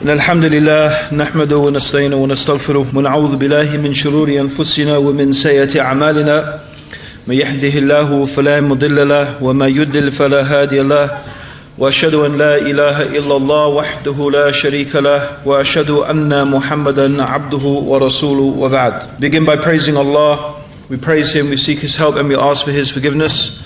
إن الحمد لله نحمده ونستعينه ونستغفره ونعوذ بالله من شرور أنفسنا ومن سيئات أعمالنا من يهده الله فلا مضل له وما يضلل فلا هادي له وأشهد أن لا إله إلا الله وحده لا شريك له وأشهد أن محمدا عبده ورسوله وبعد. Begin by praising Allah. We praise Him, we seek His help, and we ask for His forgiveness.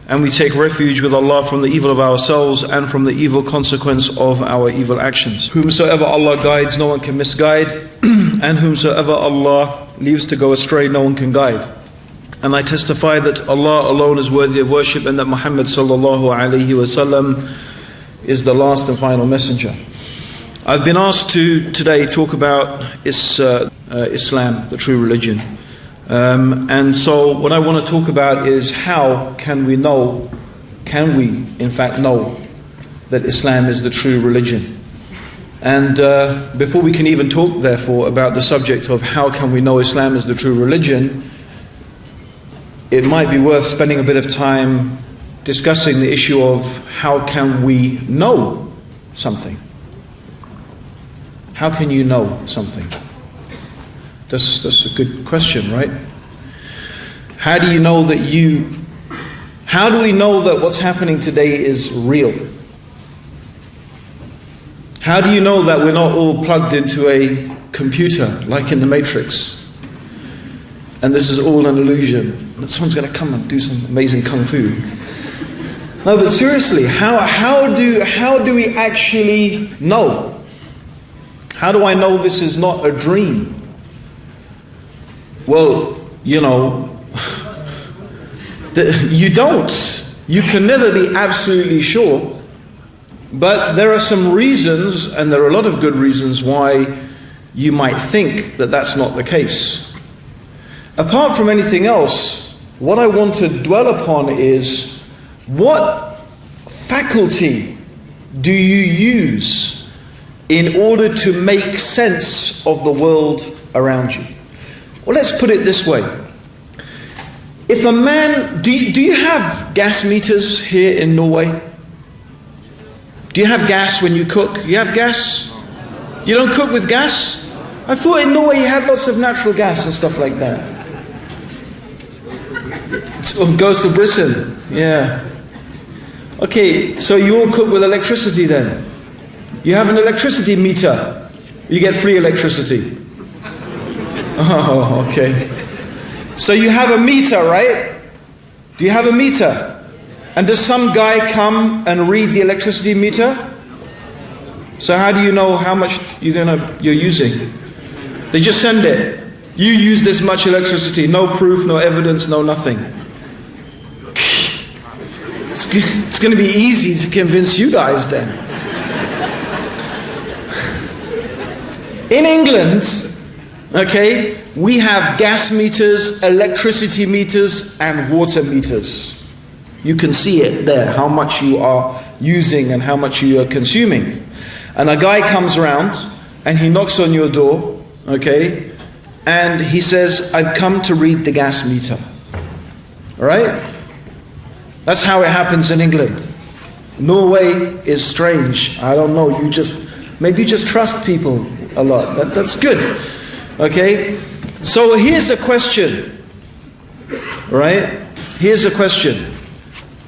And we take refuge with Allah from the evil of ourselves and from the evil consequence of our evil actions. Whomsoever Allah guides, no one can misguide. And whomsoever Allah leaves to go astray, no one can guide. And I testify that Allah alone is worthy of worship and that Muhammad sallallahu alayhi wasallam is the last and final messenger. I've been asked to today talk about Islam, the true religion. And so what I want to talk about is how can we in fact know that Islam is the true religion? And before we can even talk therefore about the subject of how can we know Islam is the true religion, it might be worth spending a bit of time discussing the issue of how can we know something? How can you know something? That's a good question, right? How do we know that what's happening today is real? How do you know that we're not all plugged into a computer like in the Matrix? And this is all an illusion. That someone's going to come and do some amazing kung fu. No, but seriously, how do we actually know? How do I know this is not a dream? Well, you don't. You can never be absolutely sure. But there are some reasons, and there are a lot of good reasons why you might think that that's not the case. Apart from anything else, what I want to dwell upon is what faculty do you use in order to make sense of the world around you? Well, let's put it this way. If a man... Do you have gas meters here in Norway? Do you have gas when you cook? You have gas? You don't cook with gas? I thought in Norway you had lots of natural gas and stuff like that. It goes to Britain. Yeah. Okay, so you all cook with electricity then? You have an electricity meter. You get free electricity. Oh, okay. So you have a meter, right? Do you have a meter? And does some guy come and read the electricity meter? So how do you know how much you're using? They just send it. You use this much electricity. No proof, no evidence, no nothing. It's going to be easy to convince you guys then. In England, okay, we have gas meters, electricity meters, and water meters. You can see it there, how much you are using and how much you are consuming. And a guy comes around and he knocks on your door, okay, and he says, I've come to read the gas meter. All right? That's how it happens in England. Norway is strange. I don't know, maybe you just trust people a lot. That's good. Okay? So here's a question. Right? Here's a question.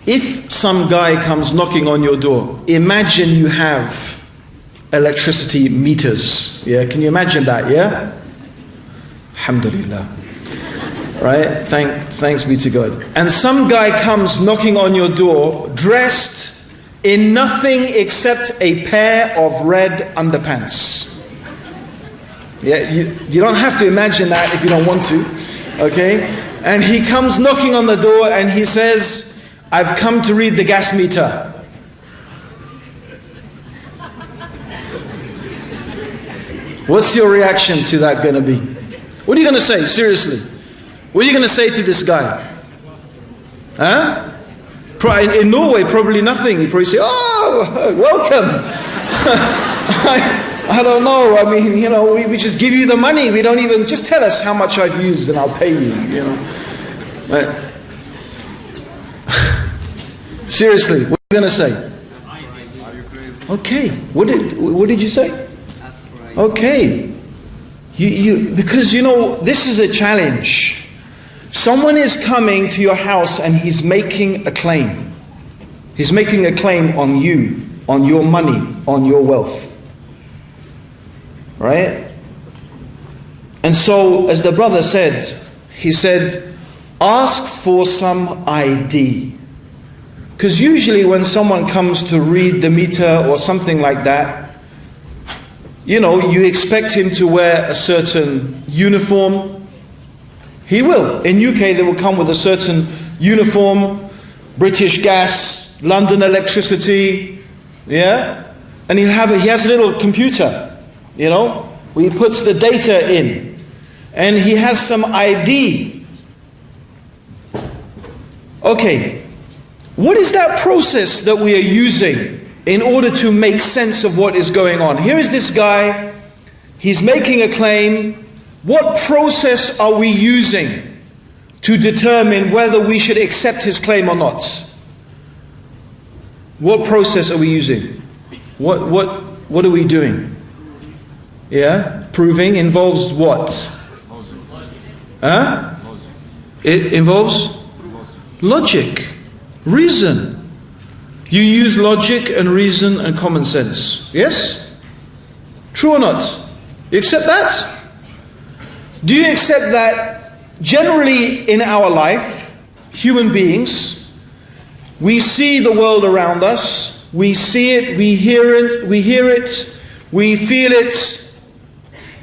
If some guy comes knocking on your door, imagine you have electricity meters. Yeah? Can you imagine that? Yeah? Alhamdulillah. Right? Thanks be to God. And some guy comes knocking on your door dressed in nothing except a pair of red underpants. Yeah, you don't have to imagine that if you don't want to, okay? And he comes knocking on the door and he says, I've come to read the gas meter. What's your reaction to that going to be? What are you going to say, seriously? What are you going to say to this guy? Huh? In Norway, probably nothing. He'd probably say, oh, welcome. I don't know. I mean, we just give you the money. We don't even, just tell us how much I've used and I'll pay you, Right? Seriously, what are you going to say? Okay. What did you say? Okay. Because you know, this is a challenge. Someone is coming to your house and he's making a claim. He's making a claim on you, on your money, on your wealth. Right? And so, as the brother said, he said, ask for some ID. Because usually when someone comes to read the meter or something like that, you know, you expect him to wear a certain uniform. He will. In UK, they will come with a certain uniform, British Gas, London Electricity, yeah? And he has a little computer, you know, where he puts the data in. And he has some ID. Okay. What is that process that we are using in order to make sense of what is going on? Here is this guy, he's making a claim. What process are we using to determine whether we should accept his claim or not? What process are we using? What are we doing? Yeah? Proving involves what? Huh? It involves logic. Reason. You use logic and reason and common sense. Yes? True or not? You accept that? Do you accept that generally in our life, human beings, we see the world around us, we see it, we hear it, we feel it,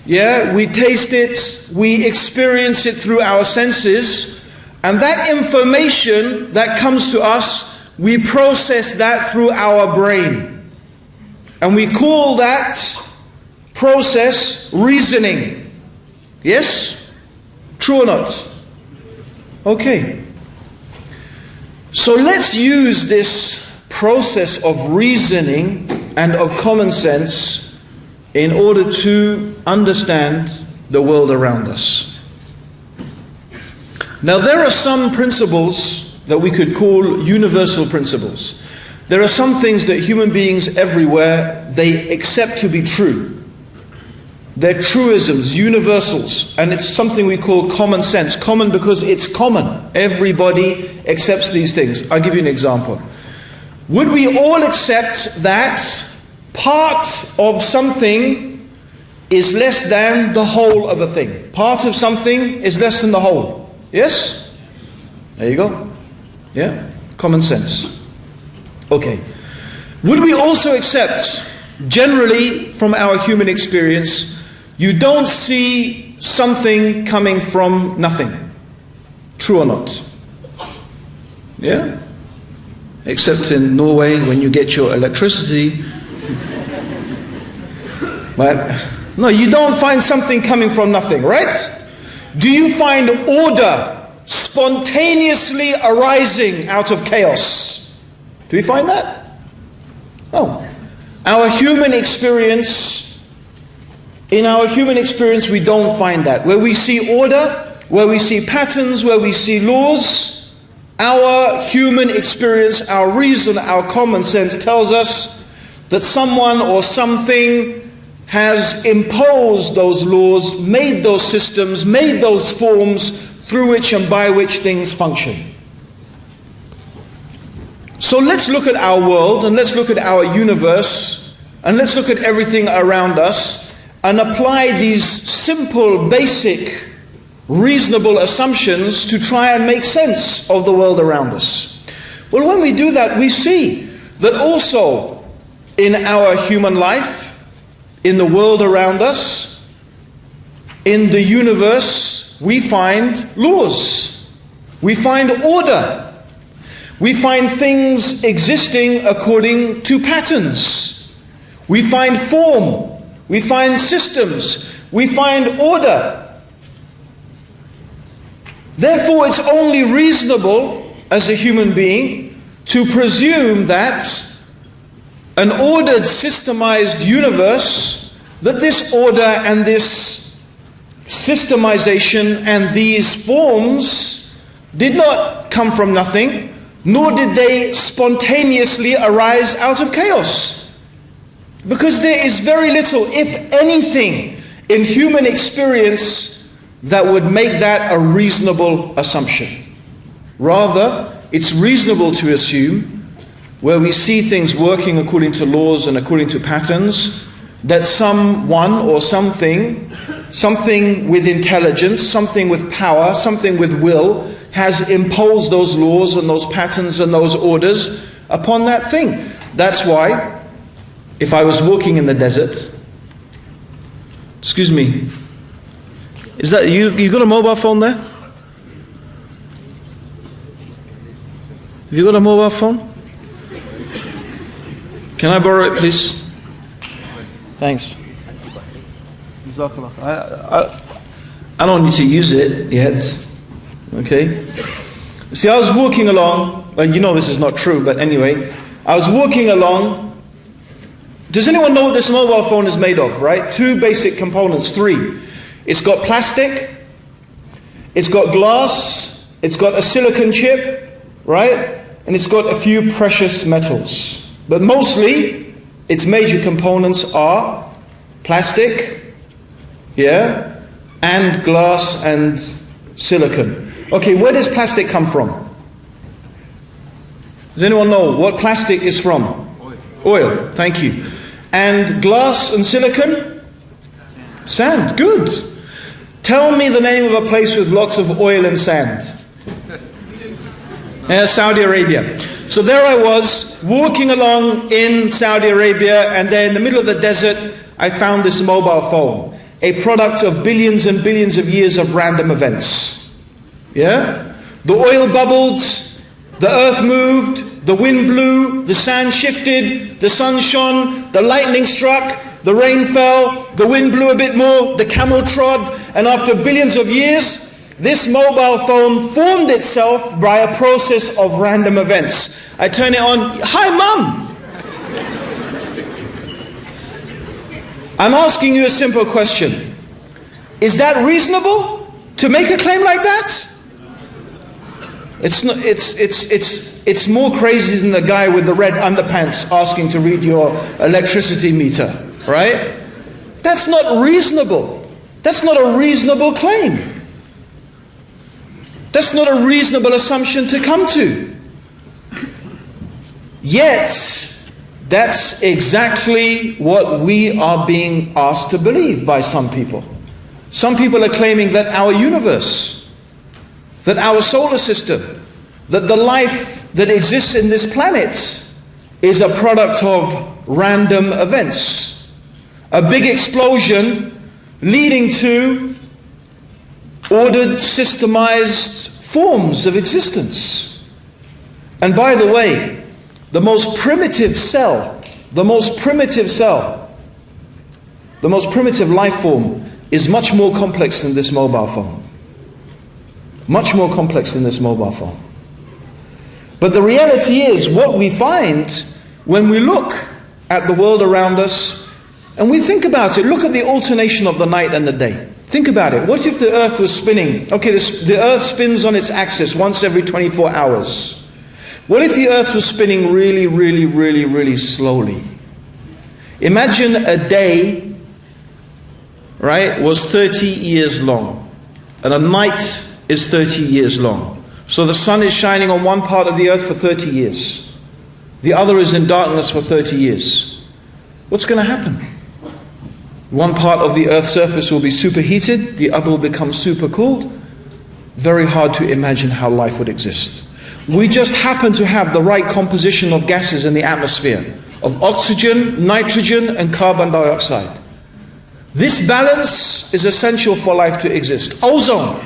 yeah, we taste it, we experience it through our senses. And that information that comes to us, we process that through our brain. And we call that process reasoning. Yes? True or not? Okay. So let's use this process of reasoning and of common sense in order to understand the world around us. Now there are some principles that we could call universal principles. There are some things that human beings everywhere, they accept to be true. They're truisms, universals, and it's something we call common sense. Common because it's common. Everybody accepts these things. I'll give you an example. Would we all accept that part of something is less than the whole of a thing? Part of something is less than the whole. Yes? There you go. Yeah? Common sense. Okay. Would we also accept, generally from our human experience, you don't see something coming from nothing? True or not? Yeah? Except in Norway, when you get your electricity. But no, you don't find something coming from nothing, right? Do you find order spontaneously arising out of chaos? Do we find that? No. Our human experience, in our human experience, we don't find that. Where we see order, where we see patterns, where we see laws, our human experience, our reason, our common sense tells us that someone or something has imposed those laws, made those systems, made those forms through which and by which things function. So let's look at our world and let's look at our universe and let's look at everything around us and apply these simple, basic, reasonable assumptions to try and make sense of the world around us. Well, when we do that, we see that also in our human life, in the world around us, in the universe, we find laws. We find order. We find things existing according to patterns. We find form. We find systems. We find order. Therefore, it's only reasonable as a human being to presume that an ordered, systemized universe, that this order and this systemization and these forms did not come from nothing, nor did they spontaneously arise out of chaos. Because there is very little, if anything, in human experience that would make that a reasonable assumption. Rather, it's reasonable to assume, where we see things working according to laws and according to patterns, that someone or something with intelligence, something with power, something with will, has imposed those laws and those patterns and those orders upon that thing. That's why, if I was walking in the desert, excuse me, is that you got a mobile phone there? Have you got a mobile phone? Can I borrow it, please? Thanks. I don't need to use it yet. Okay? See, I was walking along, and you know this is not true, but anyway, I was walking along. Does anyone know what this mobile phone is made of, right? Two basic components, three. It's got plastic, it's got glass, it's got a silicon chip, right? And it's got a few precious metals. But mostly, its major components are plastic, yeah, and glass and silicon. Okay, where does plastic come from? Does anyone know what plastic is from? Oil, thank you. And glass and silicon? Sand, good. Tell me the name of a place with lots of oil and sand. Saudi Arabia. So there I was, walking along in Saudi Arabia, and there in the middle of the desert, I found this mobile phone. A product of billions and billions of years of random events. Yeah? The oil bubbled, the earth moved, the wind blew, the sand shifted, the sun shone, the lightning struck, the rain fell, the wind blew a bit more, the camel trod, and after billions of years, this mobile phone formed itself by a process of random events. I turn it on, hi mum! I'm asking you a simple question. Is that reasonable to make a claim like that? It's more crazy than the guy with the red underpants asking to read your electricity meter, right? That's not reasonable. That's not a reasonable claim. That's not a reasonable assumption to come to. Yet, that's exactly what we are being asked to believe by some people. Some people are claiming that our universe, that our solar system, that the life that exists in this planet is a product of random events. A big explosion leading to ordered, systemized forms of existence. And by the way, the most primitive life form is much more complex than this mobile phone. Much more complex than this mobile phone. But the reality is, what we find when we look at the world around us and we think about it, look at the alternation of the night and the day. Think about it. What if the earth was spinning? Okay, the earth spins on its axis once every 24 hours. What if the earth was spinning really, really, really, really slowly? Imagine a day, right, was 30 years long. And a night is 30 years long. So the sun is shining on one part of the earth for 30 years. The other is in darkness for 30 years. What's going to happen? One part of the earth's surface will be superheated, the other will become super cooled. Very hard to imagine how life would exist. We just happen to have the right composition of gases in the atmosphere, of oxygen, nitrogen, and carbon dioxide. This balance is essential for life to exist. Ozone.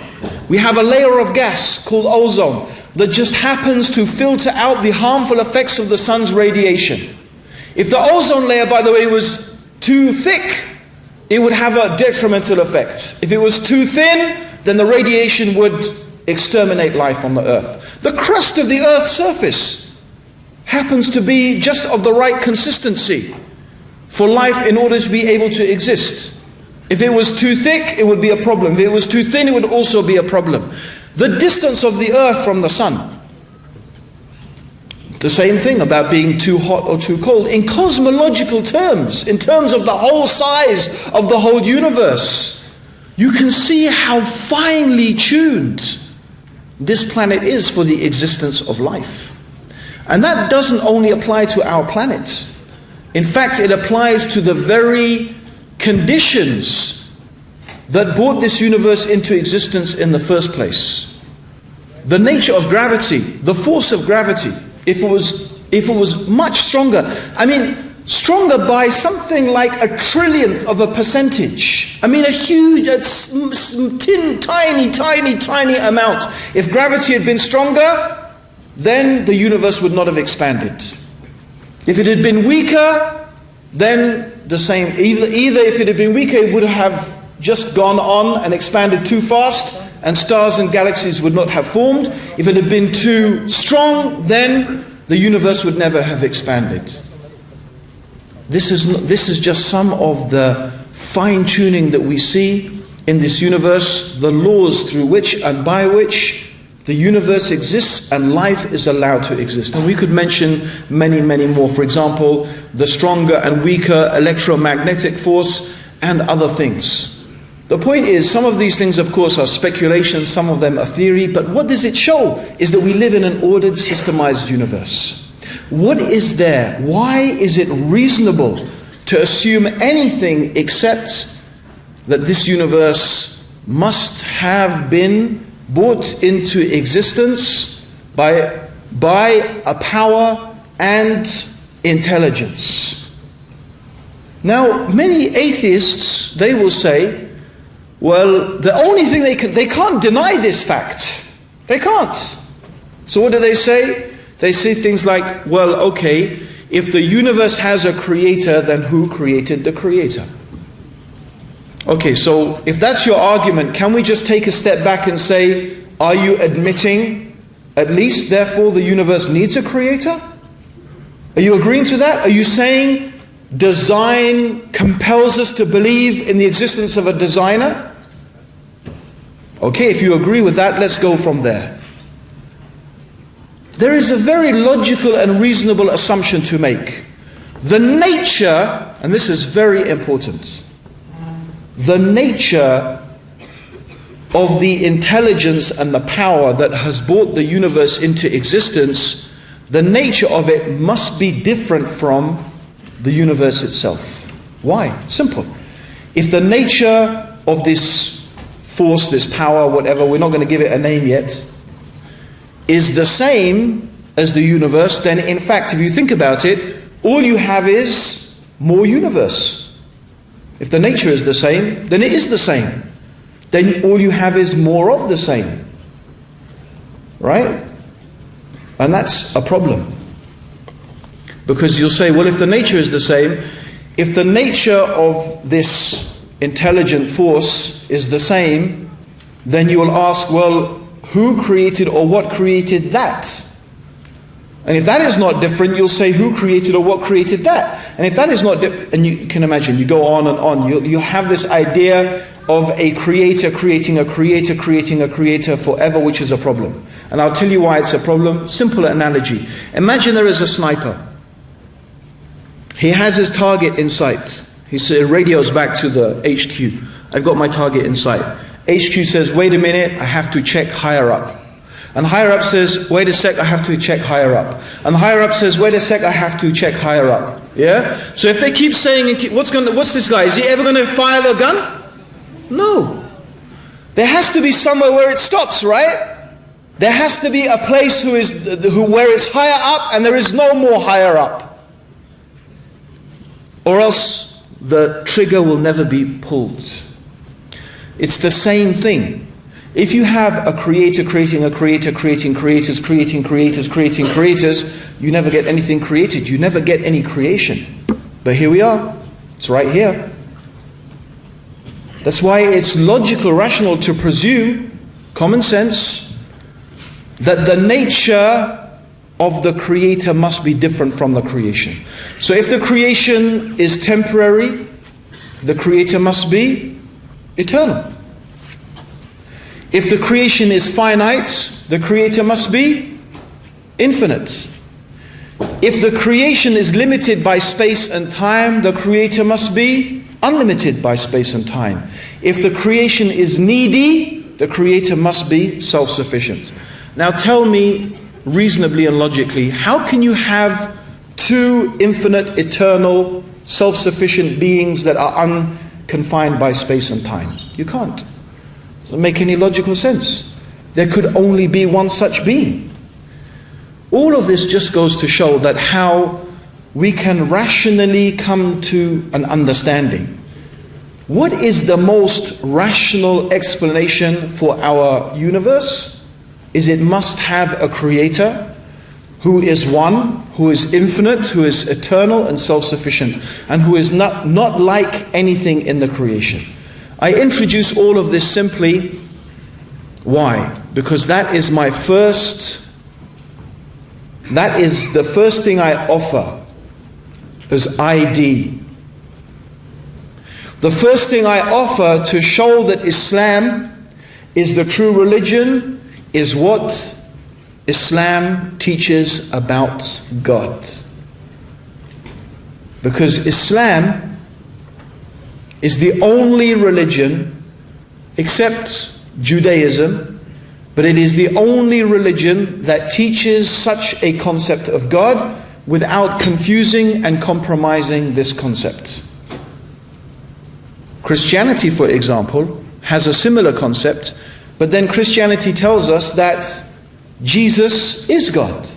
We have a layer of gas called ozone that just happens to filter out the harmful effects of the sun's radiation. If the ozone layer, by the way, was too thick, it would have a detrimental effect. If it was too thin, then the radiation would exterminate life on the earth. The crust of the earth's surface happens to be just of the right consistency for life in order to be able to exist. If it was too thick, it would be a problem. If it was too thin, it would also be a problem. The distance of the earth from the sun The same thing about being too hot or too cold. In cosmological terms, in terms of the whole size of the whole universe, you can see how finely tuned this planet is for the existence of life. And that doesn't only apply to our planet. In fact, it applies to the very conditions that brought this universe into existence in the first place. The nature of gravity, the force of gravity, if it was much stronger, I mean, stronger by something like 1/1,000,000,000 of a percentage. I mean, a huge, tiny amount. If gravity had been stronger, then the universe would not have expanded. If it had been weaker, then the same. Either if it had been weaker, it would have just gone on and expanded too fast, and stars and galaxies would not have formed. If it had been too strong, then the universe would never have expanded. This is just some of the fine-tuning that we see in this universe, the laws through which and by which the universe exists and life is allowed to exist. And we could mention many, many more. For example, the stronger and weaker electromagnetic force and other things. The point is, some of these things, of course, are speculation, some of them are theory, but what does it show is that we live in an ordered, systemized universe. What is there? Why is it reasonable to assume anything except that this universe must have been brought into existence by a power and intelligence? Now, many atheists, they will say, well, the only thing they can't deny this fact. They can't. So what do they say? They say things like, well, okay, if the universe has a creator, then who created the creator? Okay, so if that's your argument, can we just take a step back and say, are you admitting, at least, therefore, the universe needs a creator? Are you agreeing to that? Are you saying design compels us to believe in the existence of a designer? Okay, if you agree with that, let's go from there. There is a very logical and reasonable assumption to make. The nature, and this is very important, the nature of the intelligence and the power that has brought the universe into existence, the nature of it must be different from the universe itself. Why? Simple. If the nature of this force, this power, whatever, we're not going to give it a name yet, is the same as the universe, then in fact, if you think about it, all you have is more universe. If the nature is the same, then it is the same. Then all you have is more of the same. Right? And that's a problem. Because you'll say, well, if the nature is the same, if the nature of this intelligent force is the same, then you will ask, well, who created or what created that? And if that is not different, you'll say, who created or what created that? And if that is not different, and you can imagine, you go on and on, you'll have this idea of a creator creating a creator creating a creator forever, which is a problem. And I'll tell you why it's a problem. Simple analogy. Imagine there is a sniper. He has his target in sight. He radios back to the HQ. I've got my target in sight. HQ says, wait a minute, I have to check higher up. And higher up says, wait a sec, I have to check higher up. And higher up says, wait a sec, I have to check higher up. Yeah? So if they keep saying, what's this guy? Is he ever going to fire the gun? No. There has to be somewhere where it stops, right? There has to be a place where it's higher up and there is no more higher up. Or else the trigger will never be pulled. It's the same thing. If you have a creator creating a creator, creating creators, creating creators, creating creators, you never get anything created. You never get any creation. But here we are. It's right here. That's why it's logical, rational to presume, common sense, that the nature of the creator must be different from the creation. So if the creation is temporary, the creator must be eternal. If the creation is finite, the creator must be infinite. If the creation is limited by space and time, the creator must be unlimited by space and time. If the creation is needy, the creator must be self-sufficient. Now tell me reasonably and logically, how can you have two infinite, eternal, self-sufficient beings that are unconfined by space and time? You can't. It doesn't make any logical sense. There could only be one such being. All of this just goes to show that how we can rationally come to an understanding. What is the most rational explanation for our universe? Is it must have a creator who is one, who is infinite, who is eternal and self-sufficient, and who is not like anything in the creation. I introduce all of this simply. Why? Because that is the first thing I offer as ID. The first thing I offer to show that Islam is the true religion is what Islam teaches about God. Because Islam is the only religion, except Judaism, but it is the only religion that teaches such a concept of God without confusing and compromising this concept. Christianity, for example, has a similar concept, but then Christianity tells us that Jesus is God.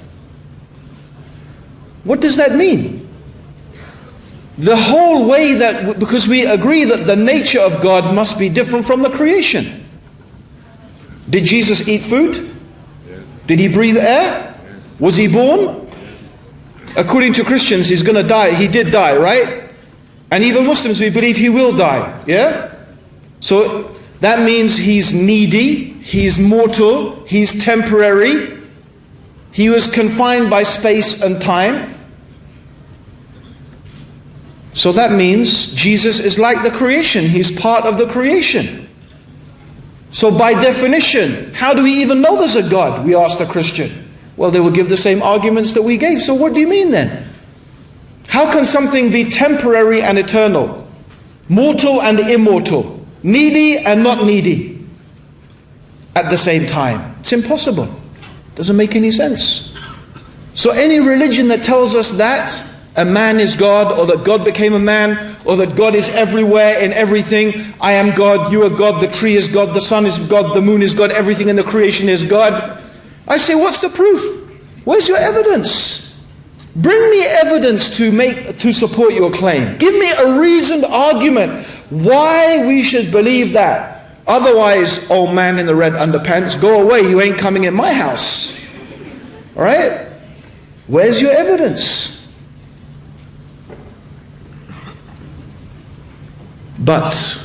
What does that mean? The whole way that, because we agree that the nature of God must be different from the creation. Did Jesus eat food? Yes. Did he breathe air? Yes. Was he born? Yes. According to Christians, he's going to die. He did die, right? And even Muslims, we believe he will die. Yeah? So that means he's needy, he's mortal, he's temporary. He was confined by space and time. So that means Jesus is like the creation. He's part of the creation. So by definition, how do we even know there's a God? We asked a Christian. Well, they will give the same arguments that we gave. So what do you mean then? How can something be temporary and eternal? Mortal and immortal? Needy and not needy? At the same time? It's impossible. Doesn't make any sense. So any religion that tells us that a man is God, or that God became a man, or that God is everywhere in everything. I am God, you are God, the tree is God, the sun is God, the moon is God, everything in the creation is God. I say, what's the proof? Where's your evidence? Bring me evidence to support your claim. Give me a reasoned argument why we should believe that. Otherwise, old man in the red underpants, go away, you ain't coming in my house. All right? Where's your evidence? But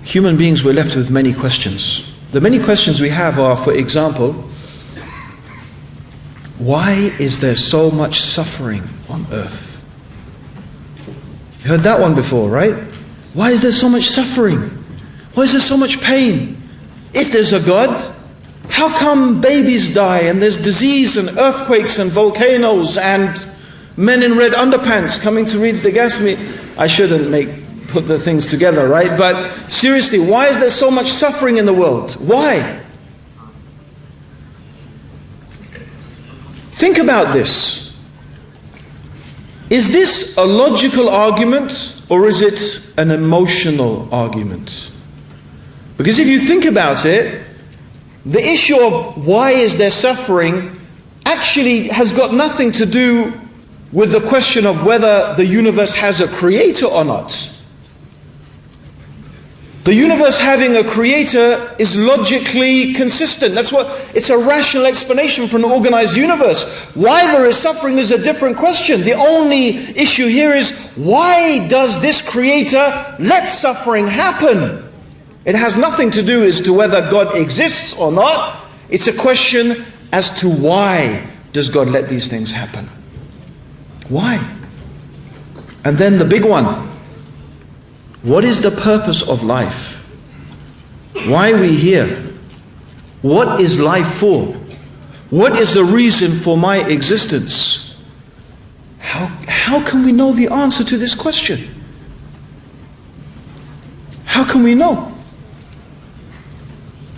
human beings were left with many questions. The many questions we have are, for example, why is there so much suffering on earth? You heard that one before, right? Why is there so much suffering? Why is there so much pain? If there's a God, how come babies die and there's disease and earthquakes and volcanoes and men in red underpants coming to read the gas meter? I shouldn't put the things together, right? But seriously, why is there so much suffering in the world? Why? Think about this. Is this a logical argument or is it an emotional argument? Because if you think about it, the issue of why is there suffering actually has got nothing to do with the question of whether the universe has a creator or not. The universe having a creator is logically consistent. It's a rational explanation for an organized universe. Why there is suffering is a different question. The only issue here is, why does this creator let suffering happen? It has nothing to do as to whether God exists or not. It's a question as to why does God let these things happen? Why? And then the big one. What is the purpose of life? Why are we here? What is life for? What is the reason for my existence? How can we know the answer to this question? How can we know?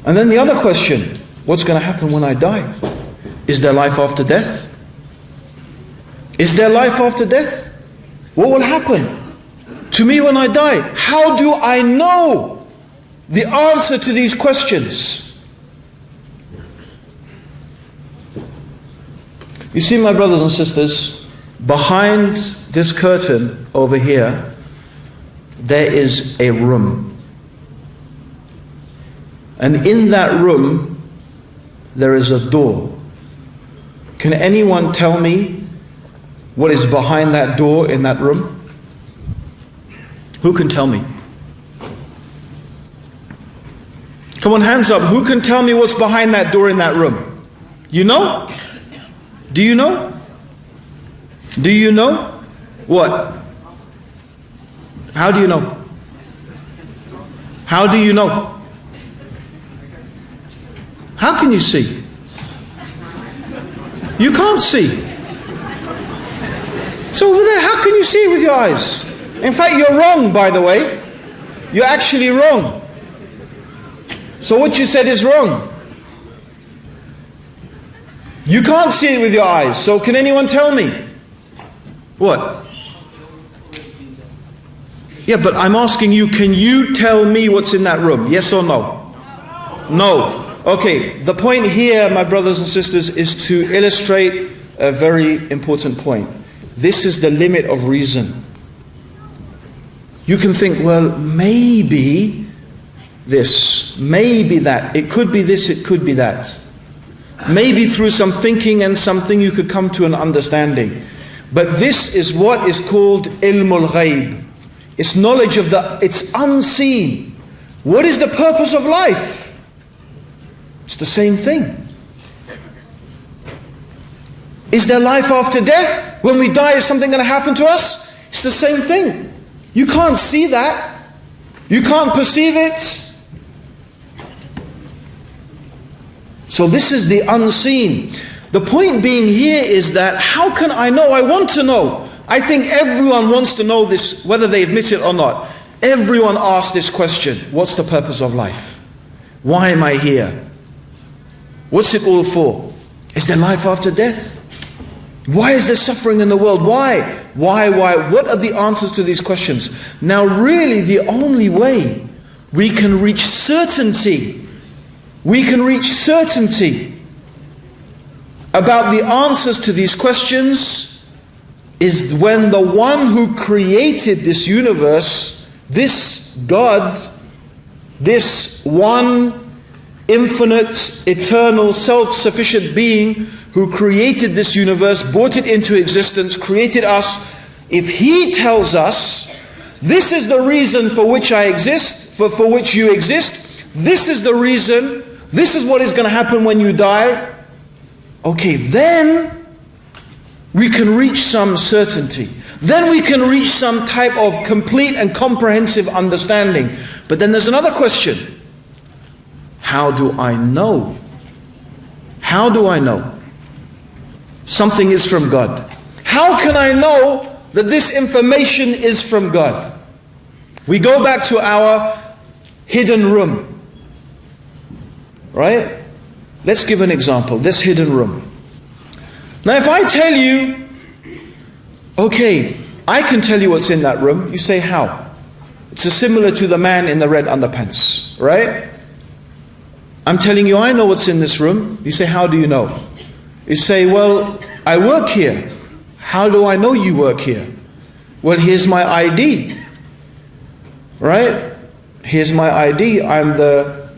And then the other question, what's going to happen when I die? Is there life after death? Is there life after death? What will happen to me when I die? How do I know the answer to these questions? You see, my brothers and sisters, behind this curtain over here, there is a room. And in that room, there is a door. Can anyone tell me what is behind that door in that room? Who can tell me? Come on, hands up. Who can tell me what's behind that door in that room? You know? Do you know? Do you know? What? How do you know? How do you know? How can you see? You can't see. It's over there. How can you see with your eyes? In fact, you're wrong, by the way. You're actually wrong. So what you said is wrong. You can't see it with your eyes. So can anyone tell me? What? Yeah, but I'm asking you, can you tell me what's in that room? Yes or no? No. Okay, the point here, my brothers and sisters, is to illustrate a very important point. This is the limit of reason. You can think, well, maybe this, maybe that. It could be this, it could be that. Maybe through some thinking and something you could come to an understanding. But this is what is called ilmul ghaib. It's knowledge of it's unseen. What is the purpose of life? It's the same thing. Is there life after death? When we die, is something going to happen to us? It's the same thing. You can't see that. You can't perceive it. So this is the unseen. The point being here is that how can I know? I want to know. I think everyone wants to know this, whether they admit it or not. Everyone asks this question. What's the purpose of life? Why am I here? What's it all for? Is there life after death? Why is there suffering in the world? Why? Why? What are the answers to these questions? Now really the only way we can reach certainty, about the answers to these questions is when the one who created this universe, this God, this one infinite, eternal, self-sufficient being who created this universe, brought it into existence, created us, if He tells us, this is the reason for which I exist, for which you exist, this is the reason, this is what is going to happen when you die, okay, then we can reach some certainty. Then we can reach some type of complete and comprehensive understanding. But then there's another question. How do I know? How do I know something is from God? How can I know that this information is from God? We go back to our hidden room. Right? Let's give an example. This hidden room. Now if I tell you, okay, I can tell you what's in that room, you say how? It's similar to the man in the red underpants, right? I'm telling you I know what's in this room. You say, how do you know? You say, well, I work here. How do I know you work here? Well, here's my ID. Right? Here's my ID. I'm the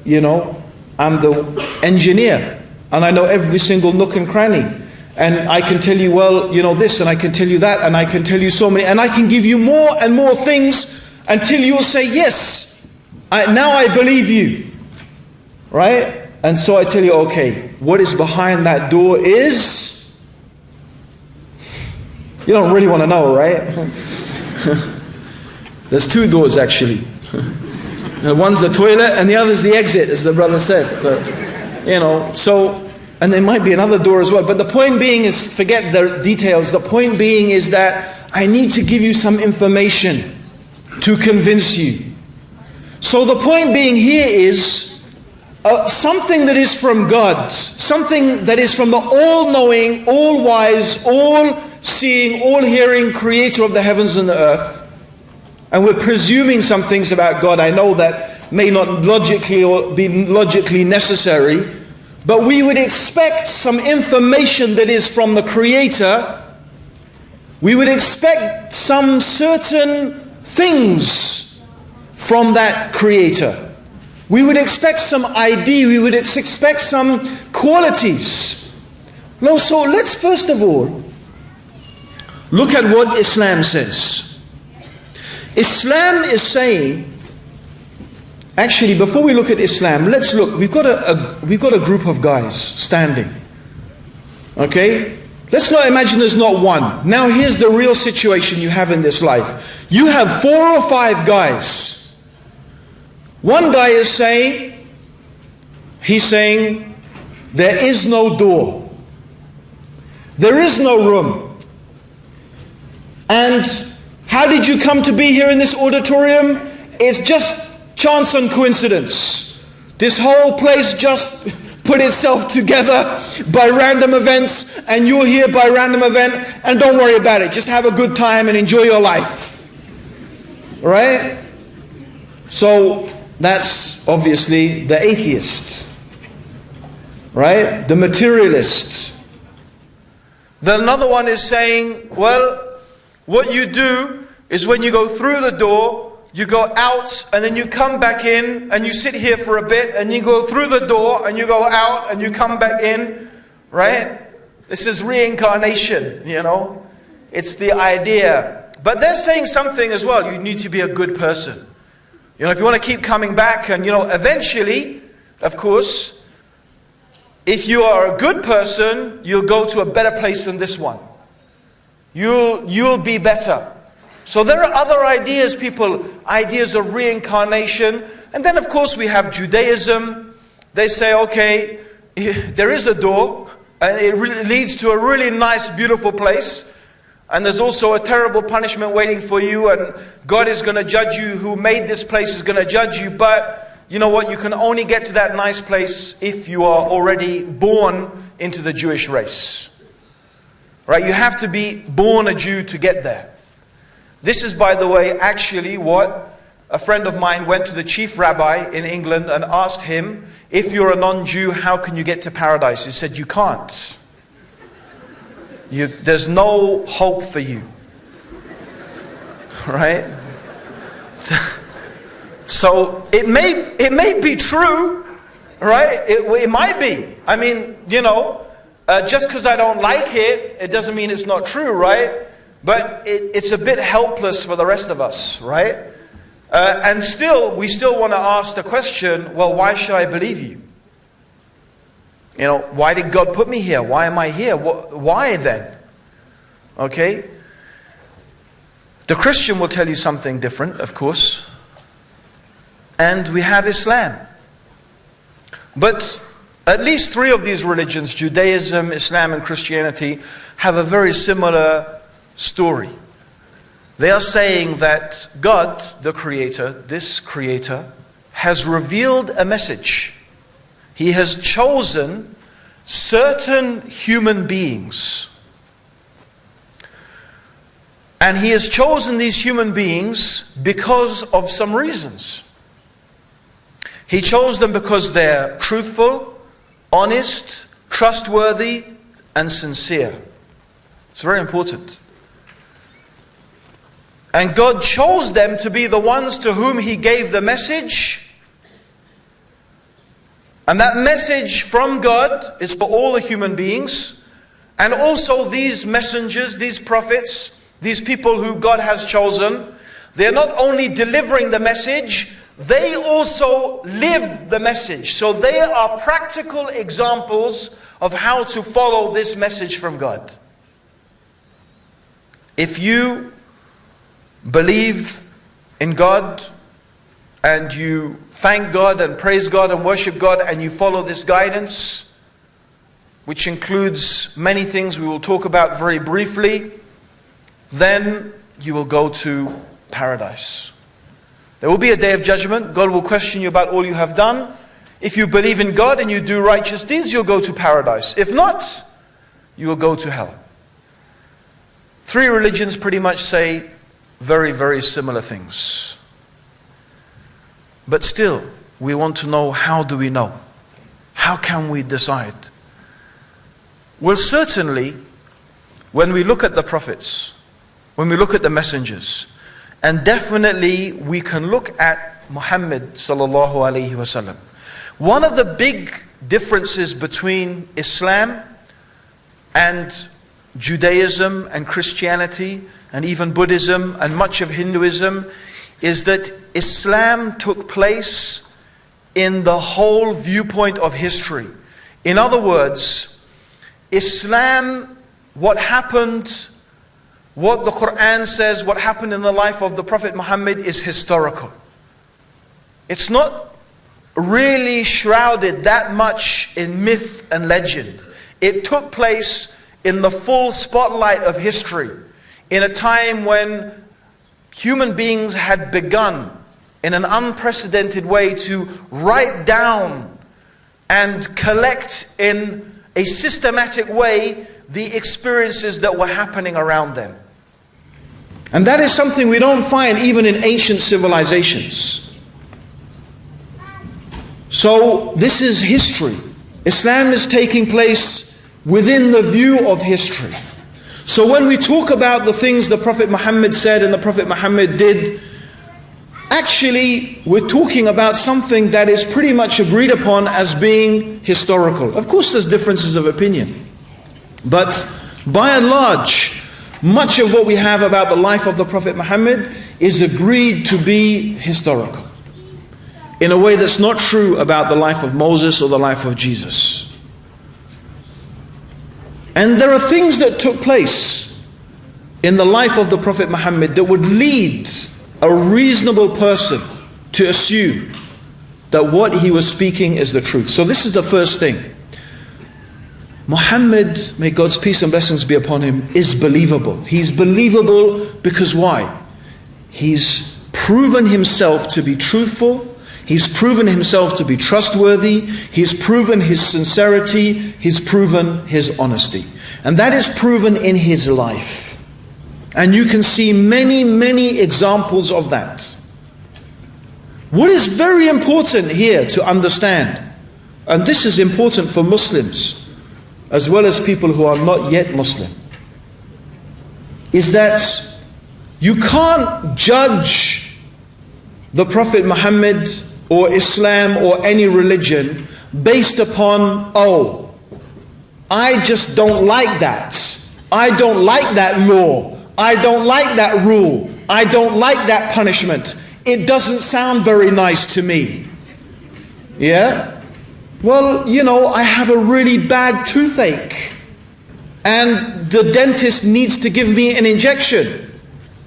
engineer. And I know every single nook and cranny. And I can tell you, well, you know this, and I can tell you that, and I can tell you so many, and I can give you more and more things until you will say, yes, now I believe you. Right? And so I tell you, okay, what is behind that door is... You don't really want to know, right? There's two doors actually. One's the toilet and the other's the exit, as the brother said. But, so And there might be another door as well. But the point being is, forget the details. The point being is that I need to give you some information to convince you. So the point being here is something that is from God. Something that is from the all-knowing, all-wise, all-seeing, all-hearing creator of the heavens and the earth. And we're presuming some things about God. I know that may not logically or be logically necessary. But we would expect some information that is from the Creator. We would expect some certain things from that Creator. We would expect some ID. We would expect some qualities. No, so let's first of all look at what Islam says. Islam is saying, actually, before we look at Islam, let's look. We've got a group of guys standing. Okay? Let's not imagine there's not one. Now here's the real situation you have in this life. You have 4 or 5 guys. One guy is saying, there is no door. There is no room. And how did you come to be here in this auditorium? It's just chance and coincidence. This whole place just put itself together by random events, and you're here by random event, and don't worry about it. Just have a good time and enjoy your life. Right? So that's obviously the atheist. Right? The materialist. Then another one is saying, well, what you do is when you go through the door, you go out and then you come back in and you sit here for a bit and you go through the door and you go out and you come back in, right? This is reincarnation, you know. It's the idea. But they're saying something as well. You need to be a good person. You know, if you want to keep coming back and, you know, eventually, of course, if you are a good person, you'll go to a better place than this one. You'll be better. So there are other ideas, ideas of reincarnation. And then of course we have Judaism. They say, okay, there is a door and it leads to a really nice, beautiful place. And there's also a terrible punishment waiting for you, and God is going to judge you. Who made this place is going to judge you. But you know what? You can only get to that nice place if you are already born into the Jewish race. Right? You have to be born a Jew to get there. This is, by the way, actually what a friend of mine went to the chief rabbi in England and asked him, if you're a non-Jew, how can you get to paradise? He said, you can't. There's no hope for you. Right? So it may be true, right? It might be. I mean, you know, just because I don't like it, it doesn't mean it's not true, right? But it's a bit helpless for the rest of us, right? And we still want to ask the question, well, why should I believe you? You know, why did God put me here? Why am I here? Why then? Okay? The Christian will tell you something different, of course. And we have Islam. But at least 3 of these religions, Judaism, Islam, and Christianity, have a very similar story. They are saying that God, the Creator, this Creator, has revealed a message. He has chosen certain human beings. And He has chosen these human beings because of some reasons. He chose them because they're truthful, honest, trustworthy, and sincere. It's very important. And God chose them to be the ones to whom He gave the message. And that message from God is for all the human beings. And also these messengers, these prophets, these people who God has chosen, they're not only delivering the message, they also live the message. So they are practical examples of how to follow this message from God. If you believe in God and you thank God and praise God and worship God and you follow this guidance, which includes many things we will talk about very briefly, then you will go to paradise. There will be a day of judgment. God will question you about all you have done. If you believe in God and you do righteous deeds, you'll go to paradise. If not, you will go to hell. Three religions pretty much say very, very similar things. But still, we want to know, how do we know? How can we decide? Well, certainly, when we look at the prophets, when we look at the messengers, and definitely we can look at Muhammad sallallahu alaihi wasallam. One of the big differences between Islam and Judaism and Christianity and even Buddhism and much of Hinduism is that Islam took place in the whole viewpoint of history. In other words, Islam, what happened, what the Quran says, what happened in the life of the Prophet Muhammad is historical. It's not really shrouded that much in myth and legend. It took place in the full spotlight of history, in a time when human beings had begun in an unprecedented way to write down and collect in a systematic way the experiences that were happening around them. And that is something we don't find even in ancient civilizations. So this is history. Islam is taking place within the view of history. So when we talk about the things the Prophet Muhammad said and the Prophet Muhammad did, actually we're talking about something that is pretty much agreed upon as being historical. Of course there's differences of opinion, but by and large, much of what we have about the life of the Prophet Muhammad is agreed to be historical, in a way that's not true about the life of Moses or the life of Jesus. And there are things that took place in the life of the Prophet Muhammad that would lead a reasonable person to assume that what he was speaking is the truth. So this is the first thing. Muhammad, may God's peace and blessings be upon him, is believable. He's believable because why? He's proven himself to be truthful. He's proven himself to be trustworthy. He's proven his sincerity. He's proven his honesty. And that is proven in his life. And you can see many, many examples of that. What is very important here to understand, and this is important for Muslims, as well as people who are not yet Muslim, is that you can't judge the Prophet Muhammad or Islam or any religion based upon, oh, I just don't like that. I don't like that law. I don't like that rule. I don't like that punishment. It doesn't sound very nice to me. Yeah? Well, you know, I have a really bad toothache and the dentist needs to give me an injection.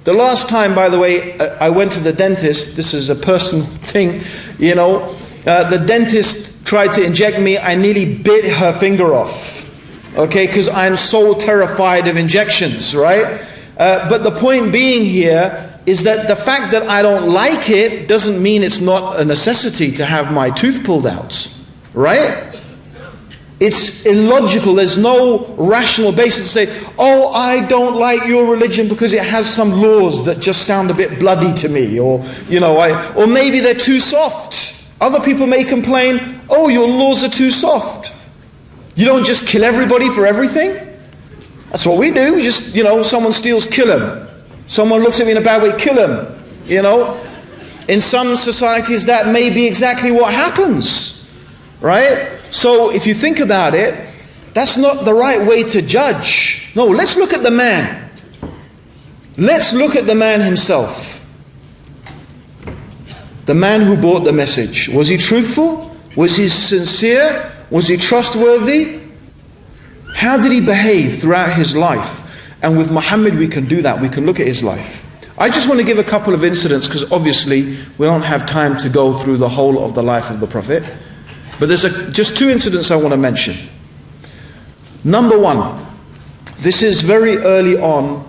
The last time, by the way, I went to the dentist, this is a personal thing, you know, the dentist tried to inject me, I nearly bit her finger off, okay, because I'm so terrified of injections, right? But the point being here is that the fact that I don't like it doesn't mean it's not a necessity to have my tooth pulled out. Right? It's illogical. There's no rational basis to say, oh, I don't like your religion because it has some laws that just sound a bit bloody to me, or you know, or maybe they're too soft. Other people may complain, oh, your laws are too soft. You don't just kill everybody for everything. That's what we do. We just, you know, someone steals, kill him. Someone looks at me in a bad way, kill him. You know, in some societies that may be exactly what happens. Right? So if you think about it, that's not the right way to judge. No, let's look at the man. Let's look at the man himself. The man who brought the message. Was he truthful? Was he sincere? Was he trustworthy? How did he behave throughout his life? And with Muhammad we can do that. We can look at his life. I just want to give a couple of incidents because obviously we don't have time to go through the whole of the life of the Prophet. But there's just two incidents I want to mention. Number one, this is very early on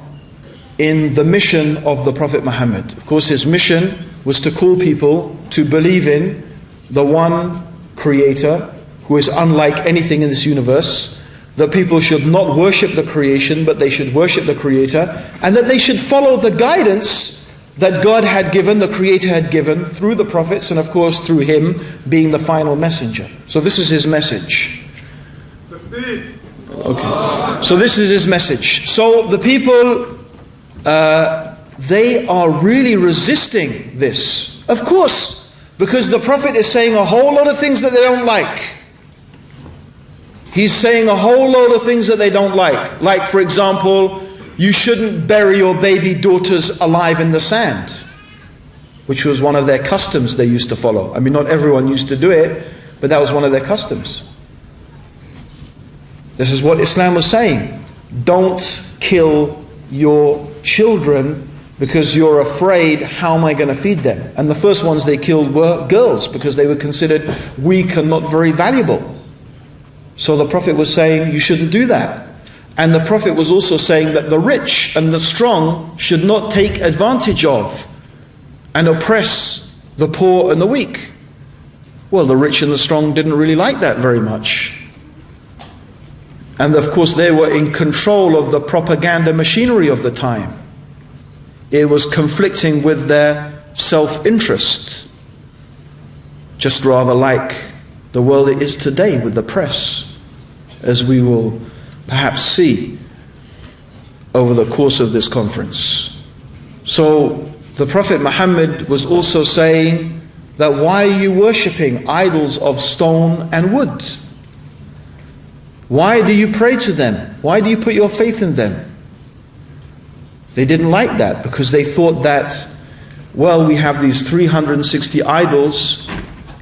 in the mission of the Prophet Muhammad. Of course, his mission was to call people to believe in the one Creator who is unlike anything in this universe, that people should not worship the creation, but they should worship the Creator, and that they should follow the guidance that God had given, the Creator had given, through the prophets, and of course through him being the final messenger. So this is his message. Okay. So this is his message. So the people, they are really resisting this. Of course, because the Prophet is saying a whole lot of things that they don't like. He's saying a whole load of things that they don't like. Like, for example, you shouldn't bury your baby daughters alive in the sand, which was one of their customs they used to follow. I mean, not everyone used to do it, but that was one of their customs. This is what Islam was saying. Don't kill your children because you're afraid, how am I going to feed them? And the first ones they killed were girls because they were considered weak and not very valuable. So the Prophet was saying, you shouldn't do that. And the Prophet was also saying that the rich and the strong should not take advantage of and oppress the poor and the weak. Well, the rich and the strong didn't really like that very much. And of course, they were in control of the propaganda machinery of the time. It was conflicting with their self-interest, just rather like the world it is today with the press, as we will perhaps see over the course of this conference. So the Prophet Muhammad was also saying that why are you worshipping idols of stone and wood? Why do you pray to them? Why do you put your faith in them? They didn't like that because they thought that, well, we have these 360 idols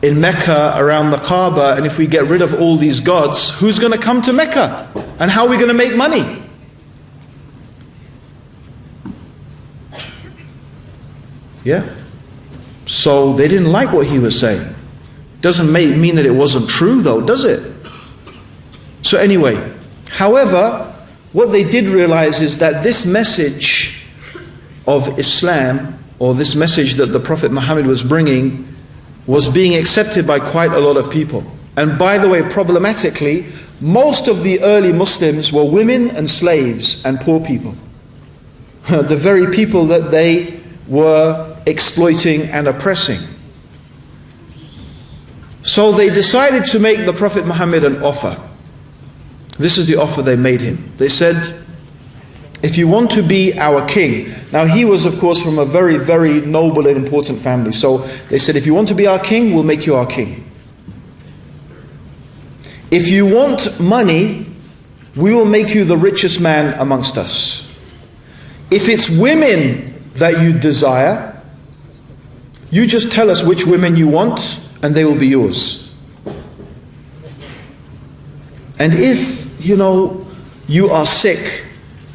in Mecca around the Kaaba, and if we get rid of all these gods, who's going to come to Mecca? And how are we going to make money? Yeah. So they didn't like what he was saying. Doesn't mean that it wasn't true though, does it? So anyway, however, what they did realize is that this message of Islam, or this message that the Prophet Muhammad was bringing, was being accepted by quite a lot of people. And by the way, problematically, most of the early Muslims were women and slaves and poor people. The very people that they were exploiting and oppressing. So they decided to make the Prophet Muhammad an offer. This is the offer they made him. They said, if you want to be our king. Now he was of course from a very, very noble and important family. So they said, if you want to be our king, we'll make you our king. If you want money, we will make you the richest man amongst us. If it's women that you desire, you just tell us which women you want and they will be yours. And if, you are sick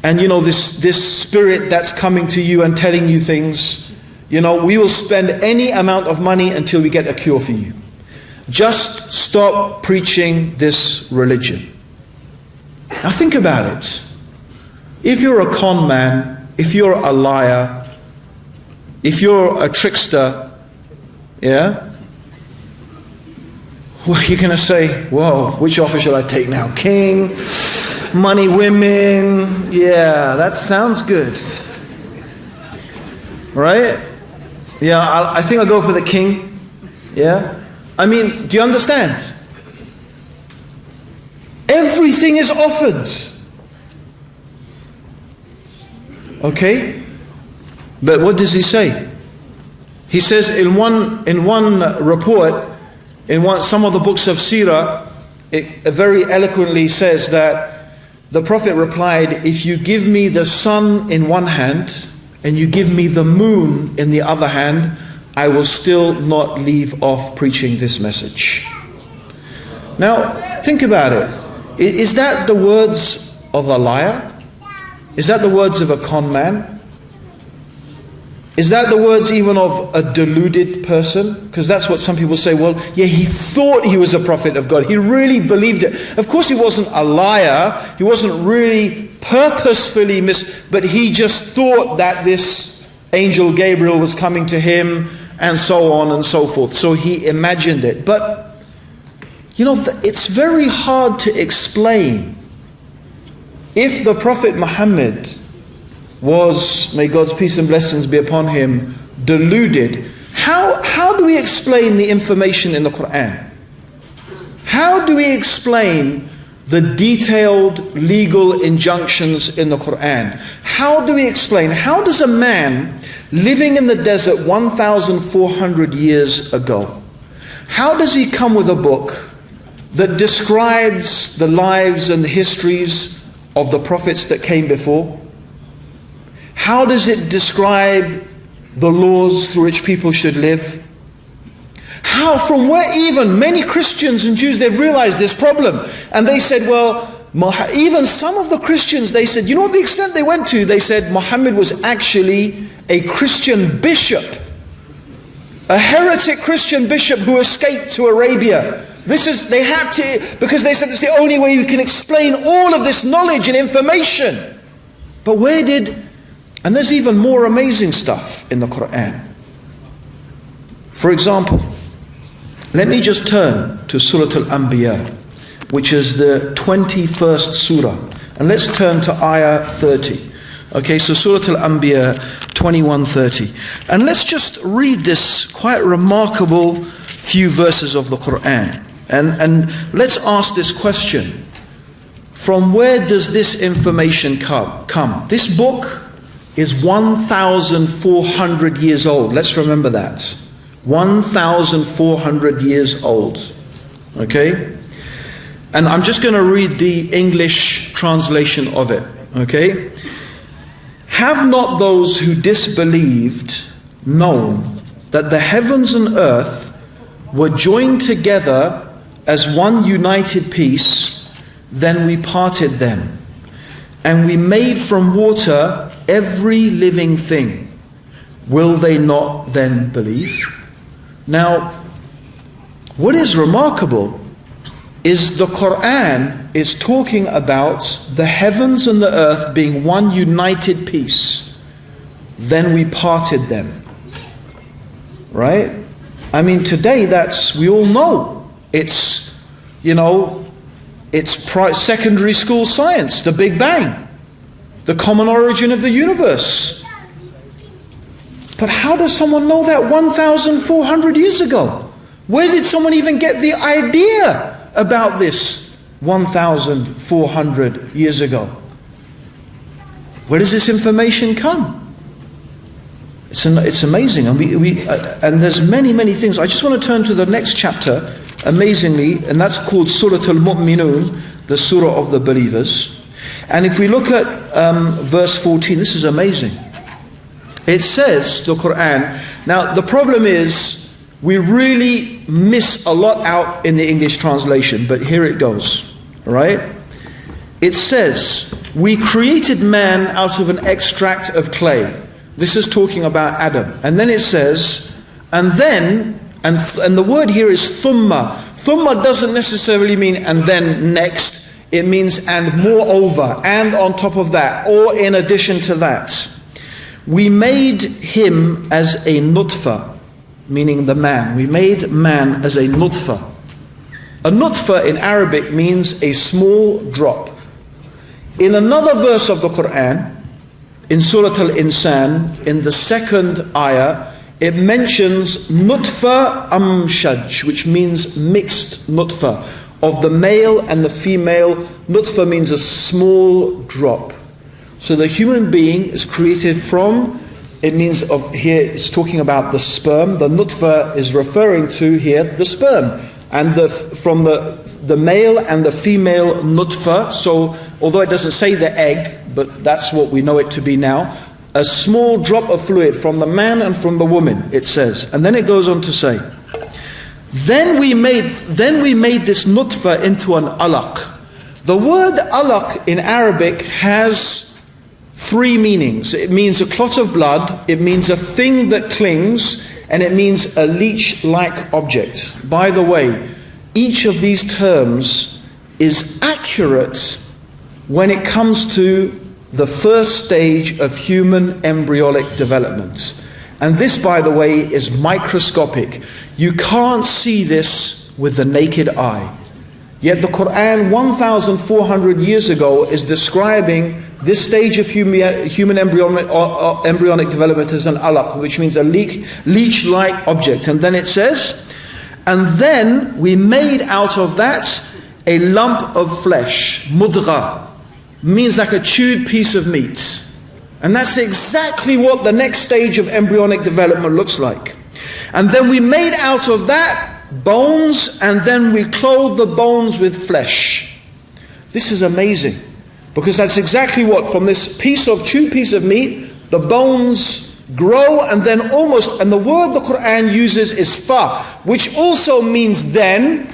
and this spirit that's coming to you and telling you things, we will spend any amount of money until we get a cure for you. Just stop preaching this religion. Now think about it. If you're a con man, if you're a liar, if you're a trickster, yeah, well, you're going to say, whoa, which offer shall I take now? King, money, women, yeah, that sounds good. Right? Yeah, I think I'll go for the king. Yeah? I mean, do you understand? Everything is offered. Okay? But what does he say? He says in one report, some of the books of Sirah, it very eloquently says that the Prophet replied, if you give me the sun in one hand and you give me the moon in the other hand, I will still not leave off preaching this message. Now, think about it. Is that the words of a liar? Is that the words of a con man? Is that the words even of a deluded person? Because that's what some people say. Well, yeah, he thought he was a prophet of God. He really believed it. Of course, he wasn't a liar. He wasn't really purposefully but he just thought that this angel Gabriel was coming to him and so on and so forth. So he imagined it. But, you know, it's very hard to explain. If the Prophet Muhammad was, may God's peace and blessings be upon him, deluded, how do we explain the information in the Quran? How do we explain the detailed legal injunctions in the Quran? How do we explain, how does a man living in the desert 1,400 years ago, how does he come with a book that describes the lives and the histories of the prophets that came before? How does it describe the laws through which people should live? How, from where even many Christians and Jews, they've realized this problem. And they said, well, even some of the Christians, they said, you know what the extent they went to? They said Muhammad was actually a Christian bishop. A heretic Christian bishop who escaped to Arabia. They had to, because they said it's the only way you can explain all of this knowledge and information. But and there's even more amazing stuff in the Quran. For example, let me just turn to Surah Al-Anbiya, which is the 21st surah. And let's turn to ayah 30. Okay, so Surah Al-Anbiya 21:30. And let's just read this quite remarkable few verses of the Quran. And let's ask this question. From where does this information come? This book is 1,400 years old. Let's remember that. 1,400 years old. Okay? And I'm just going to read the English translation of it. Okay? Have not those who disbelieved known that the heavens and earth were joined together as one united piece, then we parted them, and we made from water every living thing. Will they not then believe? Now, what is remarkable is the Quran is talking about the heavens and the earth being one united piece. Then we parted them. Right? I mean, today we all know. It's, secondary school science, the Big Bang, the common origin of the universe. But how does someone know that 1,400 years ago? Where did someone even get the idea about this 1,400 years ago? Where does this information come? It's amazing, and and there's many things. I just want to turn to the next chapter, amazingly, and that's called Surah Al-Mu'minun, the Surah of the Believers. And if we look at verse 14, this is amazing. It says, the Quran, now the problem is, we really miss a lot out in the English translation, but here it goes, right? It says, we created man out of an extract of clay. This is talking about Adam. And then it says, and the word here is thumma. Thumma doesn't necessarily mean and then next. It means and moreover, and on top of that, or in addition to that. We made him as a nutfa, meaning the man. We made man as a nutfa. A nutfa in Arabic means a small drop. In another verse of the Quran, in Surah Al-Insan, in the second ayah, it mentions nutfa amshaj, which means mixed nutfa, of the male and the female. Nutfa means a small drop. So the human being is created from, it means here it's talking about the sperm. The nutfa is referring to here the sperm. And from the male and the female nutfa. So although it doesn't say the egg, but that's what we know it to be now. A small drop of fluid from the man and from the woman, it says. And then it goes on to say, Then we made this nutfa into an alaq. The word alaq in Arabic has three meanings. It means a clot of blood, it means a thing that clings, and it means a leech-like object. By the way, each of these terms is accurate when it comes to the first stage of human embryonic development. And this, by the way, is microscopic. You can't see this with the naked eye. Yet the Quran 1,400 years ago is describing this stage of human embryonic development as an alaq, which means a leech-like object. And then it says, and then we made out of that a lump of flesh, mudgha, means like a chewed piece of meat. And that's exactly what the next stage of embryonic development looks like. And then we made out of that bones, and then we clothed the bones with flesh. This is amazing, because that's exactly what, from this chewed piece of meat, the bones grow, and then and the word the Quran uses is fa, which also means then,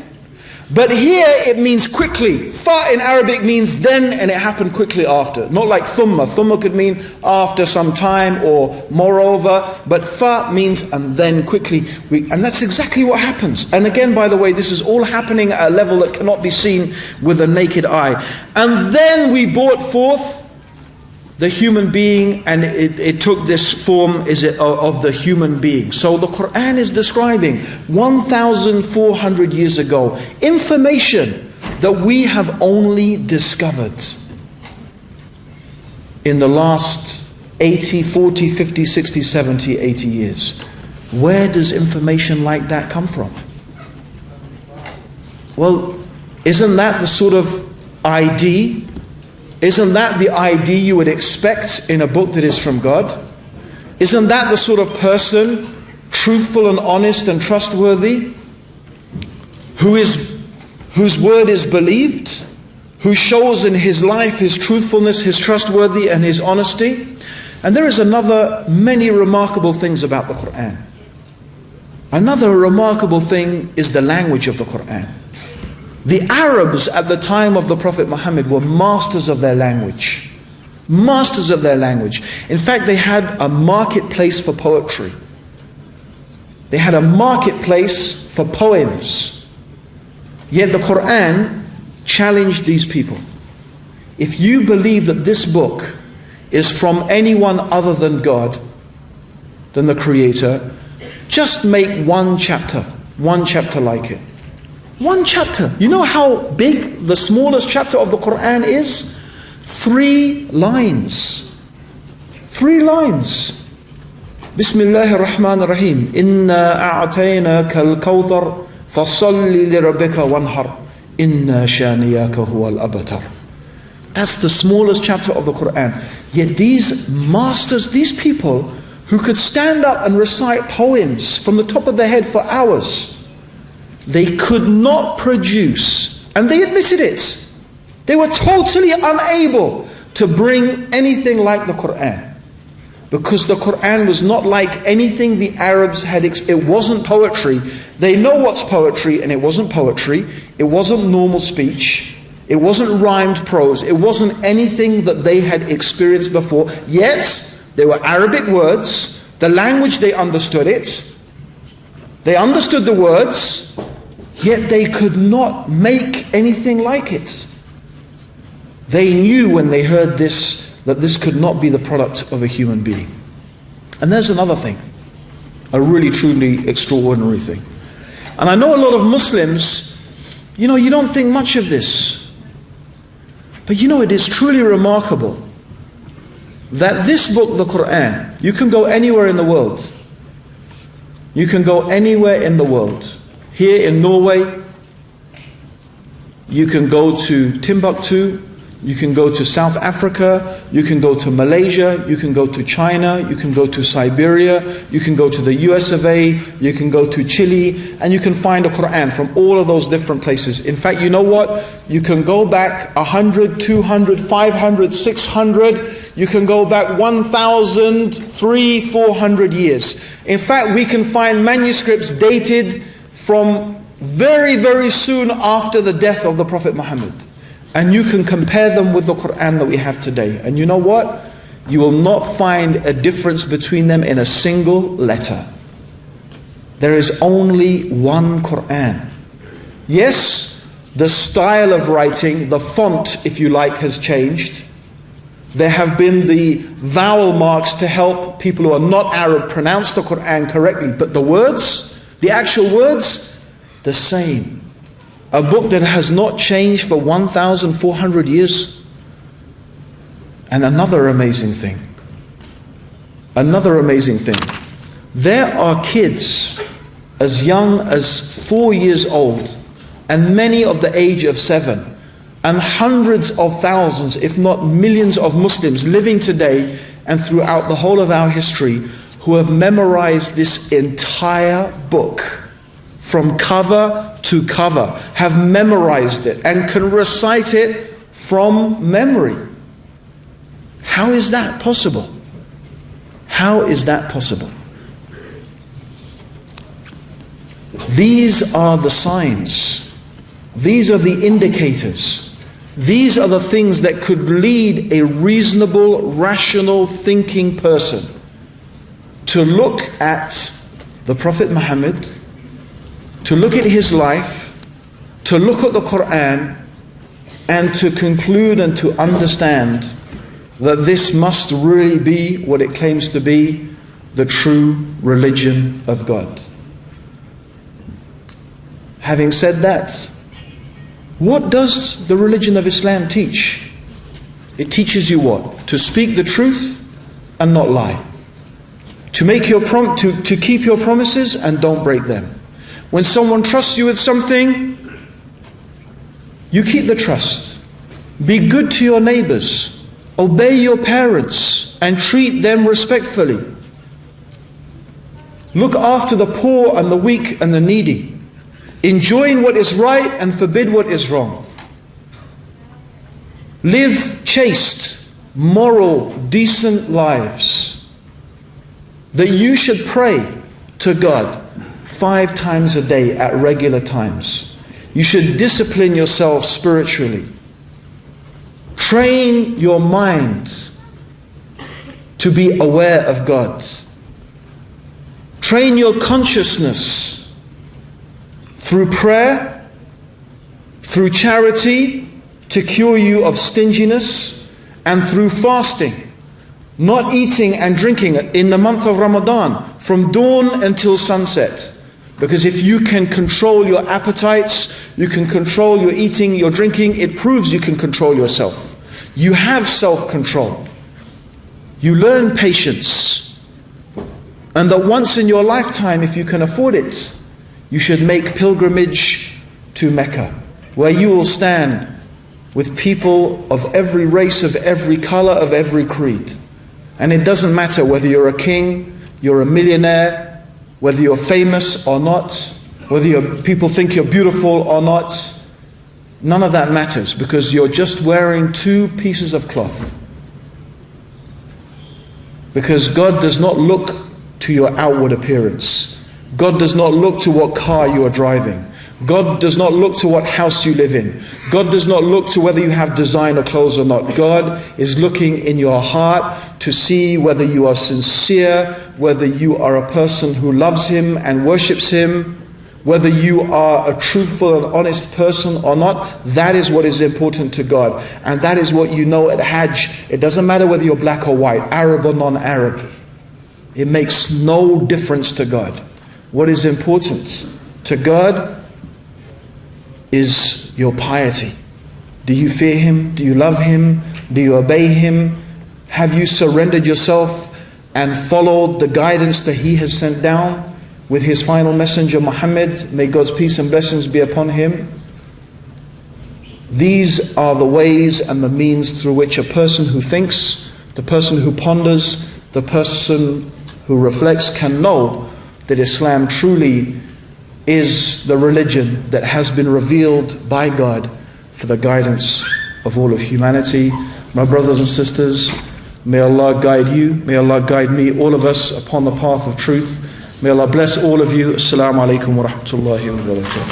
but here it means quickly. Fa in Arabic means then, and it happened quickly after. Not like thumma. Thumma could mean after some time or moreover, but fa means and then quickly. And that's exactly what happens. And again, by the way, this is all happening at a level that cannot be seen with the naked eye. And then we brought forth the human being, and it took this form of the human being. So the Quran is describing 1,400 years ago information that we have only discovered in the last 80, 40, 50, 60, 70, 80 years. Where does information like that come from? Well, isn't that the sort of ID? Isn't that the ID you would expect in a book that is from God? Isn't that the sort of person, truthful and honest and trustworthy, whose word is believed, who shows in his life his truthfulness, his trustworthy and his honesty? And there is many remarkable things about the Quran. Another remarkable thing is the language of the Quran. The Arabs at the time of the Prophet Muhammad were masters of their language. Masters of their language. In fact, they had a marketplace for poetry. They had a marketplace for poems. Yet the Quran challenged these people. If you believe that this book is from anyone other than God, than the Creator, just make one chapter like it. One chapter. You know how big the smallest chapter of the Quran is? 3 lines. 3 lines. Bismillahir Rahmanir Rahim. Inna a'tainaka al-kawthar fasalli li rabbika wanhar. Inna shaniyaka huwal abtar. That's the smallest chapter of the Quran. Yet these masters, these people who could stand up and recite poems from the top of their head for hours, they could not produce, and they admitted it, they were totally unable to bring anything like the Quran. Because the Quran was not like anything the Arabs had. It wasn't poetry. They know what's poetry, and it wasn't poetry. It wasn't normal speech. It wasn't rhymed prose. It wasn't anything that they had experienced before. Yet, they were Arabic words. The language, they understood it. They understood the words. Yet they could not make anything like it. They knew when they heard this, that this could not be the product of a human being. And there's another thing, a really truly extraordinary thing. And I know a lot of Muslims, you don't think much of this. But it is truly remarkable that this book, the Quran, you can go anywhere in the world. You can go anywhere in the world. Here in Norway, you can go to Timbuktu, you can go to South Africa, you can go to Malaysia, you can go to China, you can go to Siberia, you can go to the US of A, you can go to Chile, and you can find a Quran from all of those different places. In fact, you know what? You can go back 100, 200, 500, 600, you can go back 1,000, 300, 400 years. In fact, we can find manuscripts dated from very, very soon after the death of the Prophet Muhammad. And you can compare them with the Quran that we have today. And you know what? you will not find a difference between them in a single letter. There is only one Quran. Yes, the style of writing, the font, if you like, has changed. There have been the vowel marks to help people who are not Arab pronounce the Quran correctly, but the words, the actual words, the same. A book that has not changed for 1,400 years. And another amazing thing. There are kids as young as 4 years old, and many of the age of 7, and hundreds of thousands, if not millions of Muslims living today and throughout the whole of our history who have memorized this entire book from cover to cover, have memorized it and can recite it from memory. How is that possible? How is that possible? These are the signs. These are the indicators. These are the things that could lead a reasonable, rational, thinking person to look at the Prophet Muhammad, to look at his life, to look at the Quran, and to conclude and to understand that this must really be what it claims to be, the true religion of God. Having said that, what does the religion of Islam teach? It teaches you what? To speak the truth and not lie. To keep your promises and don't break them. When someone trusts you with something, you keep the trust. Be good to your neighbors. Obey your parents and treat them respectfully. Look after the poor and the weak and the needy. Enjoin what is right and forbid what is wrong. Live chaste, moral, decent lives. That you should pray to God 5 times a day at regular times. You should discipline yourself spiritually. Train your mind to be aware of God. Train your consciousness through prayer, through charity to cure you of stinginess, and through fasting, not eating and drinking in the month of Ramadan from dawn until sunset. Because if you can control your appetites, you can control your eating, your drinking, it proves you can control yourself. You have self-control. You learn patience. And that once in your lifetime, if you can afford it, you should make pilgrimage to Mecca, where you will stand with people of every race, of every color, of every creed. And it doesn't matter whether you're a king, you're a millionaire, whether you're famous or not, whether people think you're beautiful or not. None of that matters, because you're just wearing 2 pieces of cloth. Because God does not look to your outward appearance. God does not look to what car you are driving. God does not look to what house you live in. God does not look to whether you have designer clothes or not. God is looking in your heart to see whether you are sincere, whether you are a person who loves Him and worships Him, whether you are a truthful and honest person or not. That is what is important to God. And that is what you know at Hajj. It doesn't matter whether you're black or white, Arab or non-Arab. It makes no difference to God. What is important to God is your piety. Do you fear Him? Do you love Him? Do you obey Him? Have you surrendered yourself and followed the guidance that He has sent down with His final messenger Muhammad? May God's peace and blessings be upon him. These are the ways and the means through which a person who thinks, the person who ponders, the person who reflects can know that Islam truly is the religion that has been revealed by God for the guidance of all of humanity. My brothers and sisters, may Allah guide you, may Allah guide me, all of us, upon the path of truth. May Allah bless all of you. Assalamu alaikum wa rahmatullahi wa barakatuh.